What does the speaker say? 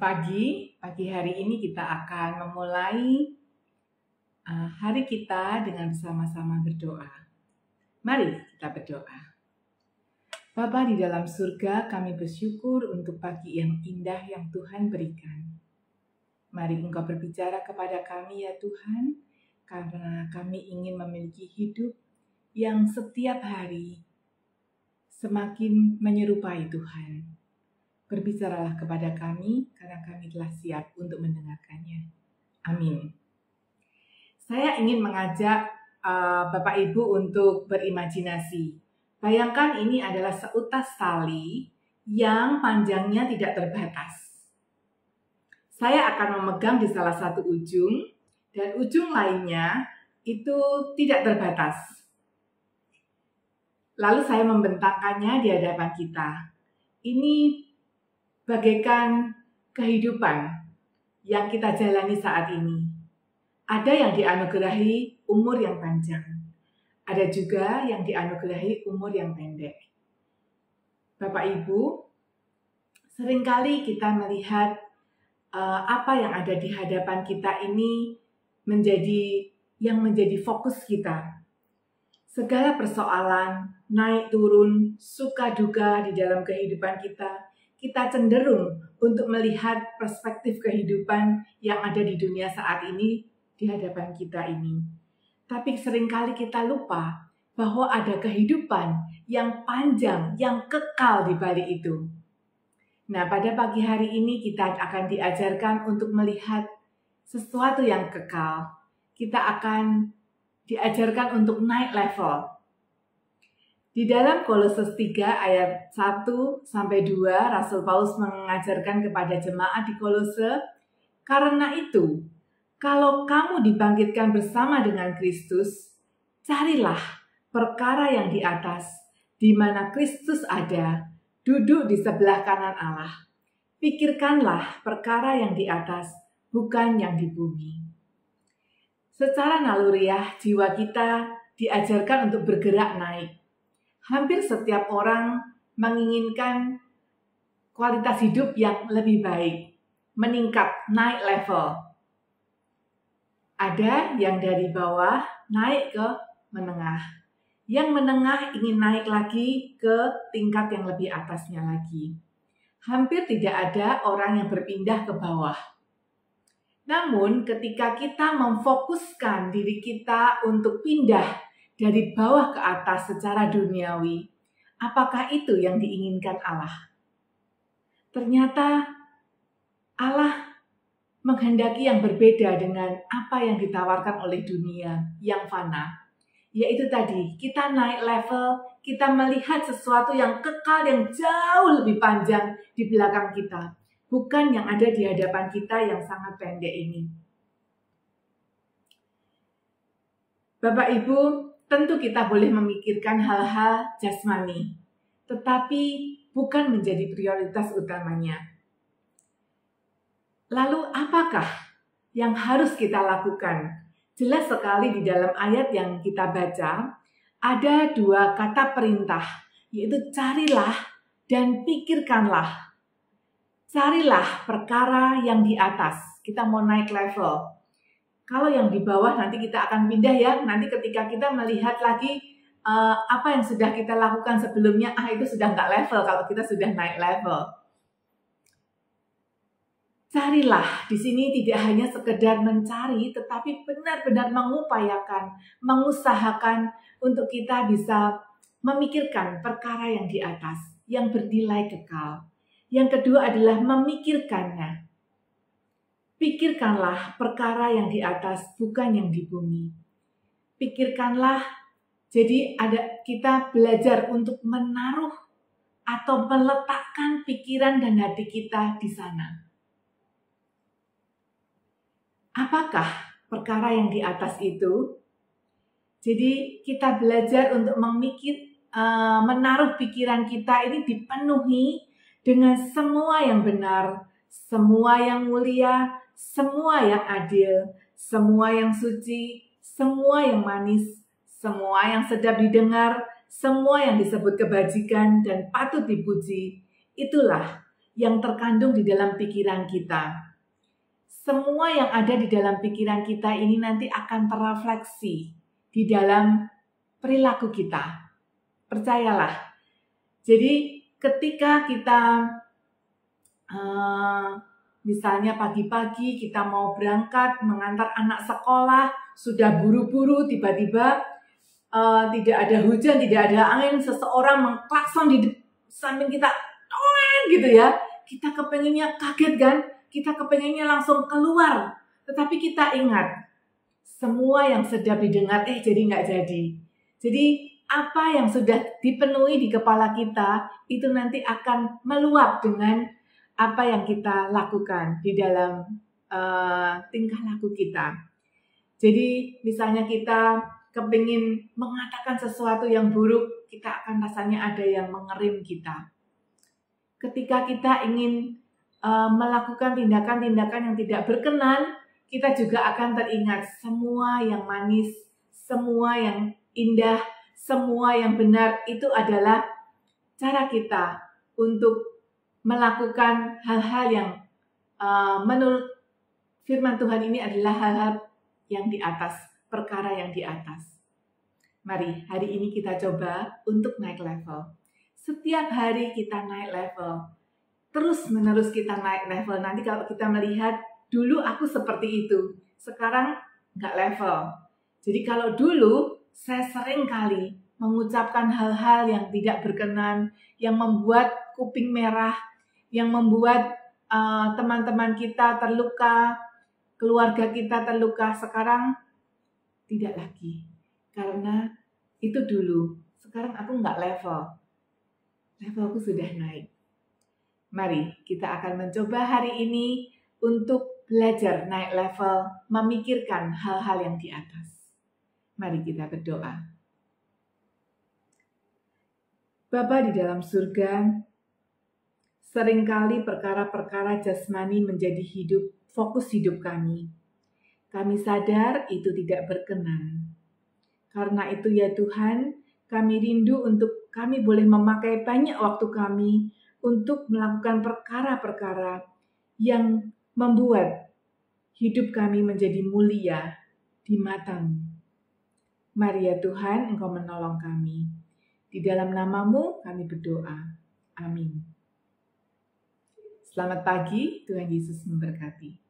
Pagi hari ini kita akan memulai hari kita dengan bersama-sama berdoa. Mari kita berdoa. Bapa di dalam surga, kami bersyukur untuk pagi yang indah yang Tuhan berikan. Mari Engkau berbicara kepada kami ya Tuhan, karena kami ingin memiliki hidup yang setiap hari semakin menyerupai Tuhan. Berbicaralah kepada kami, karena kami telah siap untuk mendengarkannya. Amin. Saya ingin mengajak Bapak Ibu untuk berimajinasi. Bayangkan ini adalah seutas tali yang panjangnya tidak terbatas. Saya akan memegang di salah satu ujung, dan ujung lainnya itu tidak terbatas. Lalu saya membentangkannya di hadapan kita. Ini bagaikan kehidupan yang kita jalani saat ini. Ada yang dianugerahi umur yang panjang. Ada juga yang dianugerahi umur yang pendek. Bapak Ibu, seringkali kita melihat apa yang ada di hadapan kita ini menjadi fokus kita. Segala persoalan, naik turun, suka duka di dalam kehidupan kita cenderung untuk melihat perspektif kehidupan yang ada di dunia saat ini di hadapan kita ini. Tapi seringkali kita lupa bahwa ada kehidupan yang panjang, yang kekal di balik itu. Nah, pada pagi hari ini kita akan diajarkan untuk melihat sesuatu yang kekal. Kita akan diajarkan untuk naik level. Di dalam Kolose 3 ayat 1-2, Rasul Paulus mengajarkan kepada jemaat di Kolose, karena itu, kalau kamu dibangkitkan bersama dengan Kristus, carilah perkara yang di atas, di mana Kristus ada, duduk di sebelah kanan Allah. Pikirkanlah perkara yang di atas, bukan yang di bumi. Secara naluriah, jiwa kita diajarkan untuk bergerak naik. Hampir setiap orang menginginkan kualitas hidup yang lebih baik, meningkat, naik level. Ada yang dari bawah naik ke menengah. Yang menengah ingin naik lagi ke tingkat yang lebih atasnya lagi. Hampir tidak ada orang yang berpindah ke bawah. Namun ketika kita memfokuskan diri kita untuk pindah dari bawah ke atas secara duniawi, apakah itu yang diinginkan Allah? Ternyata Allah menghendaki yang berbeda dengan apa yang ditawarkan oleh dunia yang fana. Yaitu tadi, kita naik level, kita melihat sesuatu yang kekal, yang jauh lebih panjang di belakang kita. Bukan yang ada di hadapan kita yang sangat pendek ini. Bapak Ibu, tentu kita boleh memikirkan hal-hal jasmani, tetapi bukan menjadi prioritas utamanya. Lalu apakah yang harus kita lakukan? Jelas sekali di dalam ayat yang kita baca, ada dua kata perintah, yaitu carilah dan pikirkanlah. Carilah perkara yang di atas, kita mau naik level. Kalau yang di bawah nanti kita akan pindah ya, nanti ketika kita melihat lagi apa yang sudah kita lakukan sebelumnya, itu sudah nggak level kalau kita sudah naik level. Carilah, di sini tidak hanya sekedar mencari, tetapi benar-benar mengupayakan, mengusahakan untuk kita bisa memikirkan perkara yang di atas, yang bernilai kekal. Yang kedua adalah memikirkannya. Pikirkanlah perkara yang di atas, bukan yang di bumi. Pikirkanlah, jadi kita belajar untuk menaruh atau meletakkan pikiran dan hati kita di sana. Apakah perkara yang di atas itu? Jadi kita belajar untuk menaruh pikiran kita ini dipenuhi dengan semua yang benar, semua yang mulia, semua yang adil, semua yang suci, semua yang manis, semua yang sedap didengar, semua yang disebut kebajikan dan patut dipuji. Itulah yang terkandung di dalam pikiran kita. Semua yang ada di dalam pikiran kita ini nanti akan terrefleksi di dalam perilaku kita. Percayalah. Jadi ketika kita misalnya pagi-pagi kita mau berangkat mengantar anak sekolah, sudah buru-buru, tiba-tiba tidak ada hujan, tidak ada angin, seseorang mengklakson di samping kita, gitu ya. Kita kepengennya kaget kan? Kita kepengennya langsung keluar. Tetapi kita ingat, semua yang sedang didengar, jadi nggak jadi. Jadi apa yang sudah dipenuhi di kepala kita, itu nanti akan meluap dengan apa yang kita lakukan di dalam tingkah laku kita. Jadi misalnya kita kepingin mengatakan sesuatu yang buruk, kita akan rasanya ada yang mengerim kita. Ketika kita ingin melakukan tindakan-tindakan yang tidak berkenan, kita juga akan teringat semua yang manis, semua yang indah, semua yang benar itu adalah cara kita untuk melakukan hal-hal yang menurut firman Tuhan ini adalah hal-hal yang di atas, perkara yang di atas. Mari hari ini kita coba untuk naik level. Setiap hari kita naik level. Terus menerus kita naik level. Nanti kalau kita melihat, dulu aku seperti itu, sekarang nggak level. Jadi kalau dulu saya sering kali mengucapkan hal-hal yang tidak berkenan, yang membuat kuping merah, yang membuat teman-teman kita terluka, keluarga kita terluka. Sekarang tidak lagi, karena itu dulu. Sekarang aku nggak level. Levelku sudah naik. Mari kita akan mencoba hari ini untuk belajar naik level, memikirkan hal-hal yang di atas. Mari kita berdoa. Bapa di dalam surga, seringkali perkara-perkara jasmani menjadi fokus hidup kami. Kami sadar itu tidak berkenan. Karena itu ya Tuhan, kami rindu untuk kami boleh memakai banyak waktu kami untuk melakukan perkara-perkara yang membuat hidup kami menjadi mulia di mata-Mu. Mari ya Tuhan, Engkau menolong kami. Di dalam nama-Mu kami berdoa. Amin. Selamat pagi, Tuhan Yesus memberkati.